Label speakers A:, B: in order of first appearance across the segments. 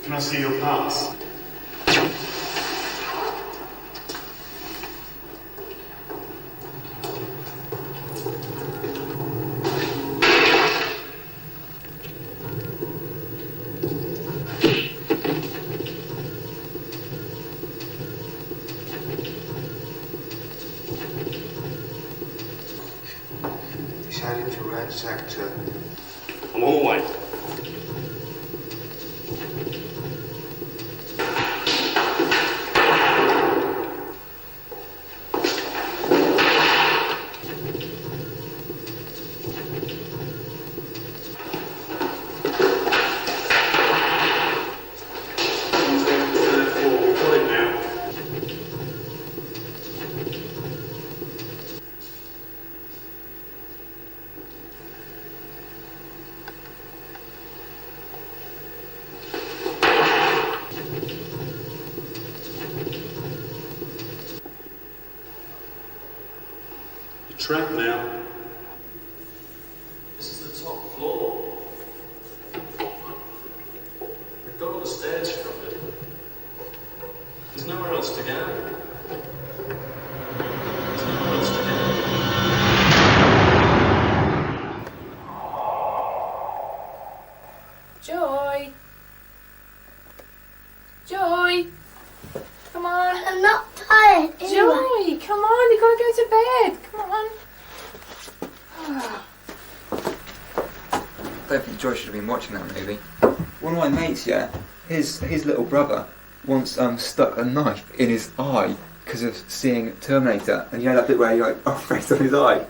A: Can I see your pass?
B: Decided to ransack to...
A: I'm on my way. Trapped now.
C: This is the top floor. We've got all the stairs covered. There's nowhere else to go. There's nowhere else to go.
D: Joy! Joy! Come on.
E: I'm not tired. Anyway.
D: Joy, come on, you gotta go to bed. Come on.
F: I don't think Joy should have been watching that movie. One of my mates, his little brother once stuck a knife in his eye because of seeing Terminator, and you know that bit where he operates on his eye?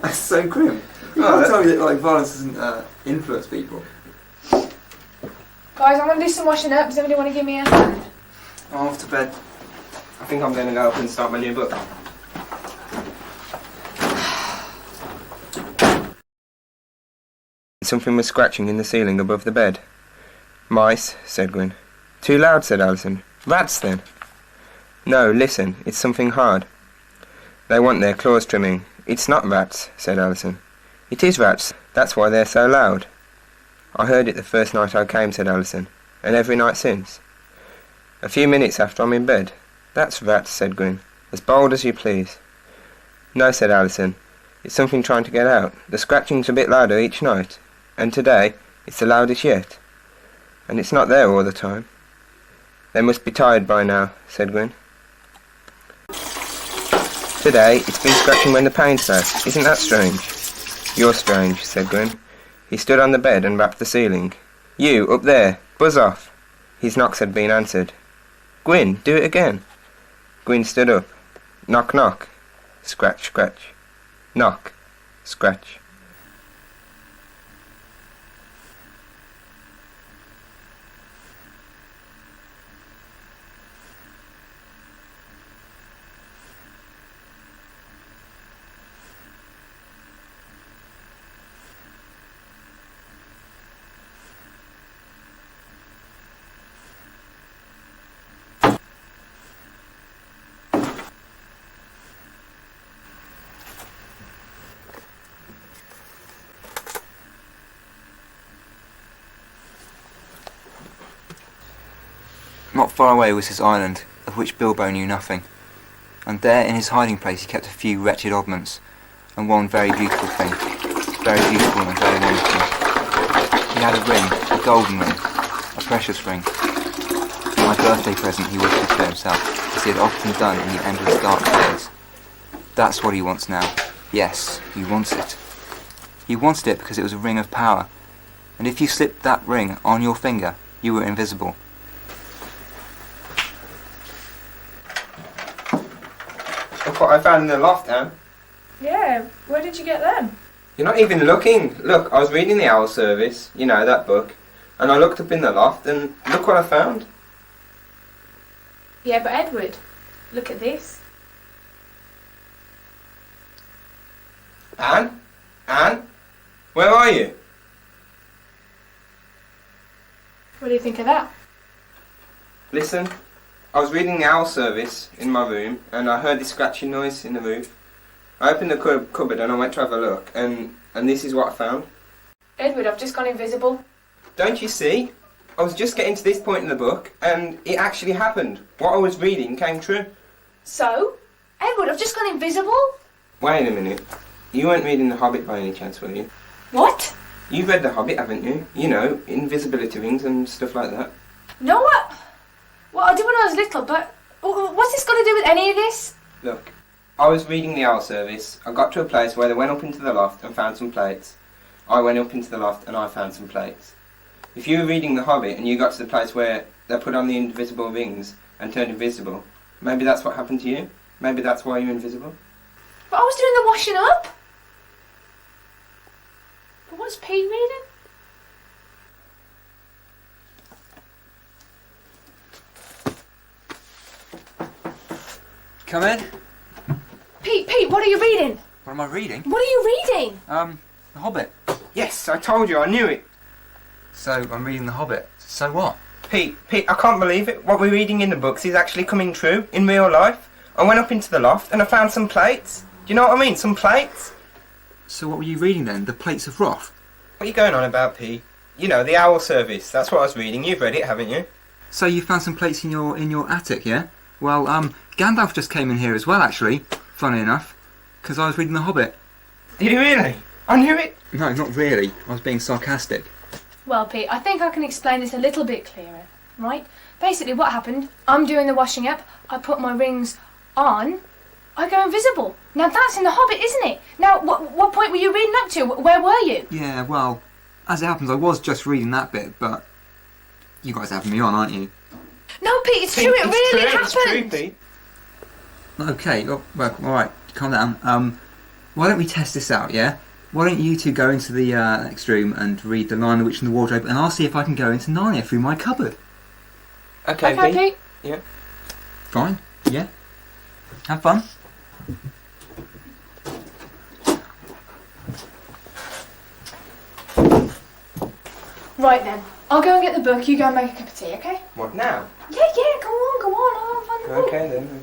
F: That's so grim. You can't tell me that violence doesn't influence people.
D: Guys, I'm gonna do some washing up. Does anybody want to give me a hand?
F: I'm off to bed.
G: I think I'm going to go up and start my new book.
H: Something was scratching in the ceiling above the bed. Mice, said Gwyn. Too loud, said Alison. Rats, then. No, listen, it's something hard. They want their claws trimming. It's not rats, said Alison. It is rats, that's why they're so loud. I heard it the first night I came, said Alison, and every night since. A few minutes after I'm in bed. That's rats, said Gwyn. As bold as you please. No, said Alison. It's something trying to get out. The scratching's a bit louder each night. And today, it's the loudest yet. And it's not there all the time. They must be tired by now, said Gwyn. Today, it's been scratching when the pain's low. Isn't that strange? You're strange, said Gwyn. He stood on the bed and rapped the ceiling. You, up there, buzz off. His knocks had been answered. Gwyn, do it again. Gwyn stood up. Knock, knock. Scratch, scratch. Knock. Scratch.
F: Not far away was his island, of which Bilbo knew nothing, and there in his hiding place he kept a few wretched oddments, and one very beautiful thing, very beautiful and very wonderful. He had a ring, a golden ring, a precious ring. My birthday present he wished it to himself, as he had often done in the endless dark days. That's what he wants now. Yes, he wants it. He wanted it because it was a ring of power, and if you slipped that ring on your finger, you were invisible.
G: Look what I found in the loft, Anne.
D: Yeah, where did you get them?
G: You're not even looking. Look, I was reading the Owl Service, you know, that book, and I looked up in the loft, and look what I found.
D: Yeah, but Edward, look at this.
G: Anne? Anne? Where are you?
D: What do you think of that?
G: Listen, I was reading the Owl Service in my room, and I heard this scratching noise in the roof. I opened the cupboard and I went to have a look, and this is what I found.
D: Edward, I've just gone invisible.
G: Don't you see? I was just getting to this point in the book, and it actually happened. What I was reading came true.
D: So? Edward, I've just gone invisible?
G: Wait a minute. You weren't reading The Hobbit by any chance, were you?
D: What?
G: You've read The Hobbit, haven't you? You know, invisibility rings and stuff like that.
D: No, what? Well, I did when I was little, but what's this got to do with any of this?
G: Look, I was reading the owl service. I got to a place where they went up into the loft and found some plates. I went up into the loft and I found some plates. If you were reading The Hobbit and you got to the place where they put on the invisible rings and turned invisible, maybe that's what happened to you. Maybe that's why you're invisible.
D: But I was doing the washing up. But what's Pete reading?
F: Come in.
D: Pete, what are you reading?
F: What am I reading?
D: What are you reading?
F: The Hobbit.
G: Yes, I told you, I knew it.
F: So, I'm reading The Hobbit. So what?
G: Pete, I can't believe it. What we're reading in the books is actually coming true in real life. I went up into the loft and I found some plates. Do you know what I mean? Some plates.
F: So what were you reading then? The Plates of Wrath?
G: What are you going on about, Pete? You know, the owl service. That's what I was reading. You've read it, haven't you?
F: So you found some plates in your attic, yeah? Well, Gandalf just came in here as well, actually. Funny enough, because I was reading The Hobbit.
G: Did you really? I knew it.
F: No, not really. I was being sarcastic.
D: Well, Pete, I think I can explain this a little bit clearer, right? Basically, what happened, I'm doing the washing up, I put my rings on, I go invisible. Now, that's in The Hobbit, isn't it? Now, what point were you reading up to? Where were you?
F: Yeah, well, as it happens, I was just reading that bit, but you guys have me on, aren't you?
D: No, Pete, it's true, it really happened.
G: It's true, Pete.
F: Okay, well, alright, calm down. Why don't we test this out, yeah? Why don't you two go into the next room and read The Lion, the Witch and the Wardrobe, and I'll see if I can go into Narnia through my cupboard.
G: Okay,
D: Pete.
G: Yeah.
F: Fine, yeah? Have fun.
D: Right then, I'll go and get the book, you go and make a cup of tea, okay?
G: What now?
D: Yeah, go on, I'll find the book.
G: Okay then.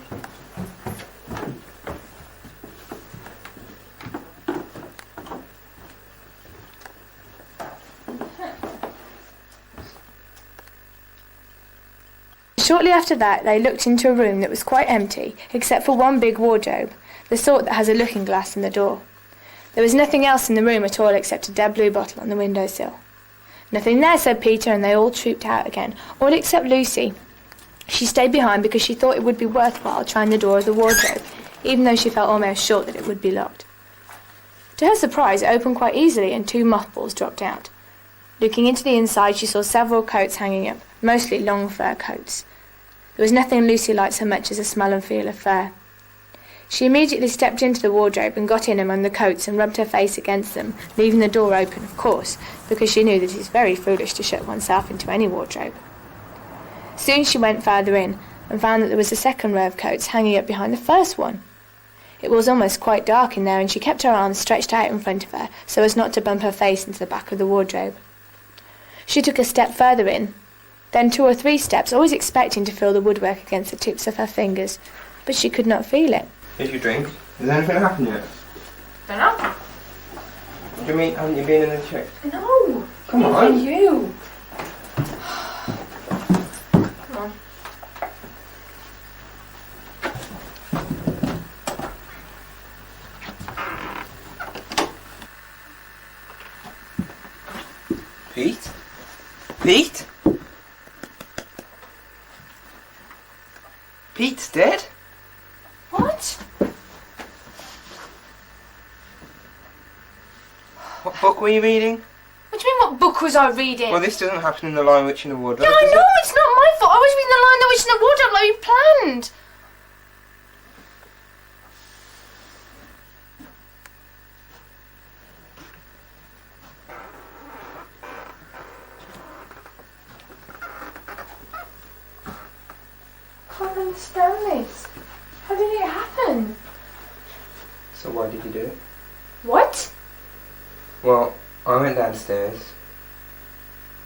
D: Shortly after that, they looked into a room that was quite empty, except for one big wardrobe, the sort that has a looking glass in the door. There was nothing else in the room at all except a dead blue bottle on the windowsill. Nothing there, said Peter, and they all trooped out again, all except Lucy. She stayed behind because she thought it would be worthwhile trying the door of the wardrobe, even though she felt almost sure that it would be locked. To her surprise, it opened quite easily and 2 mothballs dropped out. Looking into the inside, she saw several coats hanging up, mostly long fur coats. There was nothing Lucy liked so much as the smell and feel of fur. She immediately stepped into the wardrobe and got in among the coats and rubbed her face against them, leaving the door open, of course, because she knew that it is very foolish to shut oneself into any wardrobe. Soon she went further in and found that there was a second row of coats hanging up behind the first one. It was almost quite dark in there, and she kept her arms stretched out in front of her so as not to bump her face into the back of the wardrobe. She took a step further in, then 2 or 3 steps, always expecting to feel the woodwork against the tips of her fingers, but she could not feel it.
G: Did you drink? Has anything happened yet?
D: Dunno.
G: What do you mean? Haven't you been in the check?
D: No.
G: Come on.
D: Even you. Come on.
G: Pete? Pete? Pete's dead?
D: What?
G: What book were you reading?
D: What do you mean, what book was I reading?
G: Well, this doesn't happen in The Lion, Witch and the Wardrobe.
D: Yeah, I
G: does it?
D: know, it's not my fault. I was reading The Lion, the Witch and the Wardrobe like we planned. I can't understand this. How did it happen?
G: So why did you do it?
D: What?
G: Well, I went downstairs.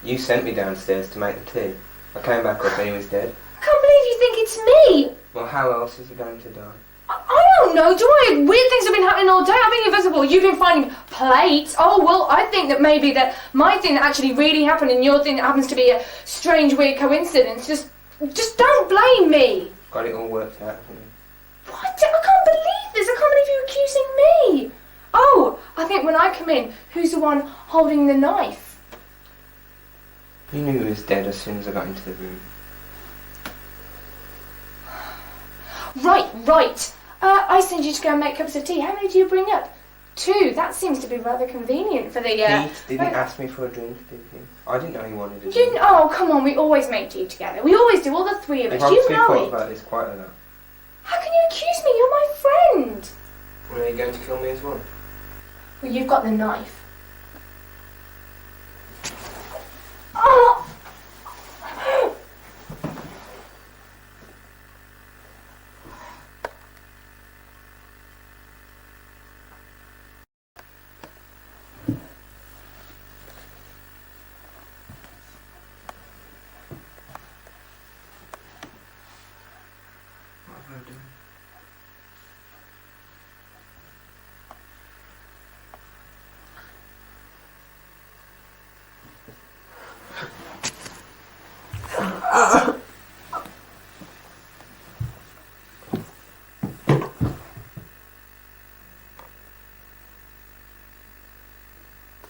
G: You sent me downstairs to make the tea. I came back up and he was dead.
D: I can't believe you think it's me.
G: Well, how else is he going to die?
D: I don't know, do I? Weird things have been happening all day. I've been invisible. You've been finding plates. Oh, well, I think that maybe that my thing that actually really happened and your thing that happens to be a strange, weird coincidence. Just don't blame me.
G: Got it all worked out for me.
D: What? I can't believe this. I can't believe you're accusing me. Oh, I think when I come in, who's the one holding the knife?
G: You knew he was dead as soon as I got into the room.
D: Right. I sent you to go and make cups of tea. How many do you bring up? 2. That seems to be rather convenient for the...
G: Pete didn't ask me for a drink, did he? I didn't know he wanted a drink.
D: Oh, come on, we always make tea together. We always do, all the 3 of us. You know
G: thought
D: it.
G: about this quite a lot.
D: How can you accuse me? You're my friend.
G: Well, are you going to kill me as well?
D: Well, you've got the knife. Oh!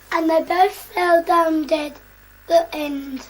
E: And they both fell down dead. The end.